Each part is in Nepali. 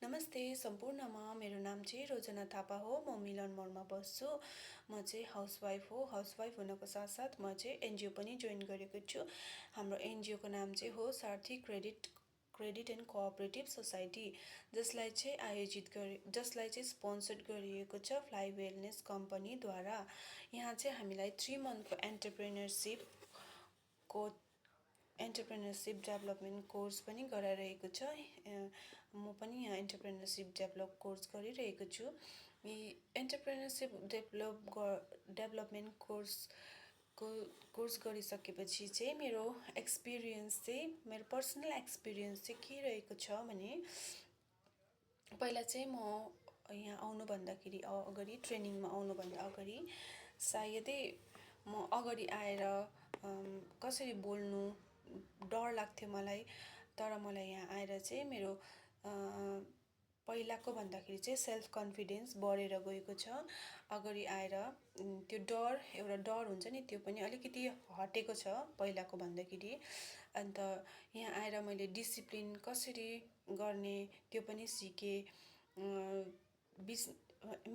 नमस्ते सम्पूर्णमा मेरो नाम चाहिँ रोजना थापा हो। म मिलन मोडमा बस्छु। म चाहिँ हाउसवाइफ हो। हाउसवाइफ हुनको साथसाथ म चाहिँ एनजिओ पनि जोइन गरेको छु। हाम्रो एनजिओको नाम चाहिँ हो सार्थी क्रेडिट एन्ड कोअपरेटिभ सोसाइटी, जसलाई चाहिँ स्पोन्सर्ड गरिएको छ फ्लाइ वेलनेस कम्पनीद्वारा। यहाँ चाहिँ हामीलाई 3 मन्थको एन्टरप्रेन्योरसिप डेभलपमेन्ट कोर्स पनि गराइरहेको छ। म पनि यहाँ एन्टरप्रेन्योरसिप डेभलप कोर्स गरिरहेको छु। एन्टरप्रेन्योरसिप डेभलपमेन्ट कोर्स गरिसकेपछि चाहिँ मेरो पर्सनल एक्सपिरियन्स चाहिँ के रहेको छ भने, पहिला चाहिँ म यहाँ आउनुभन्दाखेरि अगाडि ट्रेनिङमा आउनुभन्दा अगाडि सायदै म अगाडि आएर कसरी बोल्नु डर लाग्थ्यो मलाई। तर मलाई यहाँ आएर चाहिँ मेरो पहिलाको भन्दाखेरि चाहिँ सेल्फ कन्फिडेन्स बढेर गएको छ। अगाडि आएर त्यो एउटा डर हुन्छ नि, त्यो पनि अलिकति हटेको छ पहिलाको भन्दाखेरि। अन्त यहाँ आएर मैले डिसिप्लिन कसरी गर्ने त्यो पनि सिकेँ।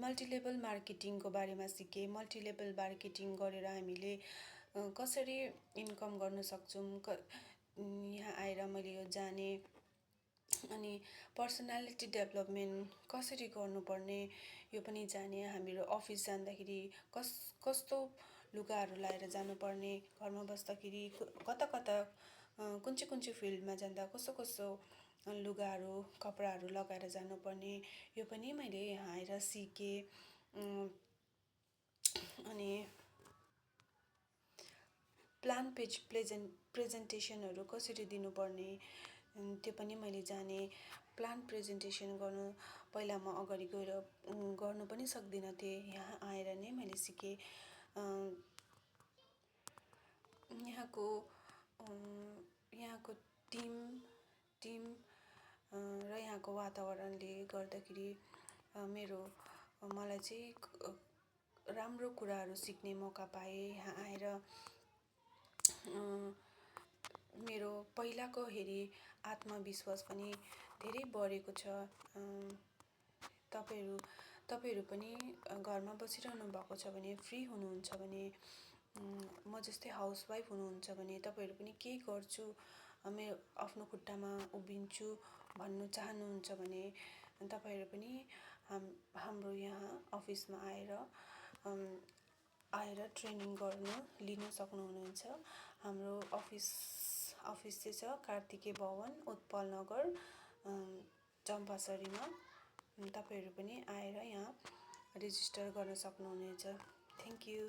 मल्टिलेभल मार्केटिङको बारेमा सिकेँ। मल्टिलेभल मार्केटिङ गरेर हामीले कसरी इन्कम गर्न सक्छौँ यहाँ आएर मैले यो जाने। अनि पर्सनालिटी डेभलपमेन्ट कसरी गर्नुपर्ने यो पनि जाने। हामीहरू अफिस जाँदाखेरि कस्तो लुगाहरू लाएर जानुपर्ने, घरमा बस्दाखेरि कता कुन चाहिँ फिल्डमा जाँदा कस्तो लुगाहरू कपडाहरू लगाएर जानुपर्ने, यो पनि मैले यहाँ आएर सिकेँ। अनि प्रेजेन्टेसनहरू कसरी दिनुपर्ने त्यो पनि मैले जाने। प्लान प्रेजेन्टेसन गर्नु पहिला म अगाडि गएर गर्नु पनि सक्दिनँ थिएँ। यहाँ आएर नै मैले सिकेँ। यहाँको टिम र यहाँको वातावरणले गर्दाखेरि मलाई चाहिँ राम्रो कुराहरू सिक्ने मौका पाएँ। यहाँ आएर मेरो पहिलाको हेरी आत्मविश्वास पनि धेरै बढेको छ। तपाईँहरू पनि घरमा बसिरहनु भएको छ भने, फ्री हुनुहुन्छ भने, म जस्तै हाउसवाइफ हुनुहुन्छ भने, तपाईँहरू पनि केही गर्छु, मेरो आफ्नो खुट्टामा उभिन्छु भन्नु चाहनुहुन्छ भने तपाईँहरू पनि हाम्रो यहाँ अफिसमा आएर ट्रेनिङ लिन सक्नुहुनेछ। हाम्रो अफिस चाहिँ छ कार्तिके भवन, उत्पल नगर, चम्पासरीमा। तपाईँहरू पनि आएर यहाँ रेजिस्टर गर्न सक्नुहुनेछ। Thank you.